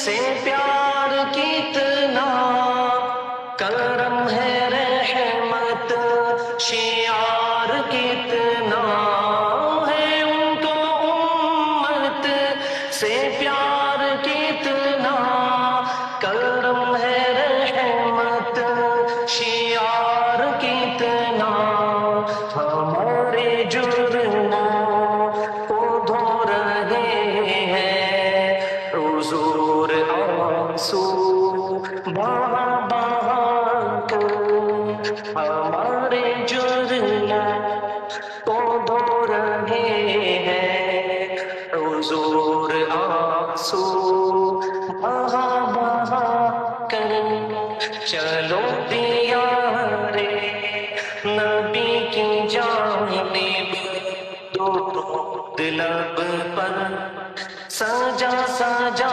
سے پیار کتنا کرم ہے رحمت شعار کتنا ہے ان کو امت سے پیار کتنا کرم ہے رحمت شعار کتنا ہمارے جرموں کو دھو رہے ہیں حضور آنسو بہا بہا کر ہمارے جرموں کو دھو رہے ہیں حضور آنسو بہا بہا کر چلو پیارے نبی کی جانب درود لب پر سجا سجا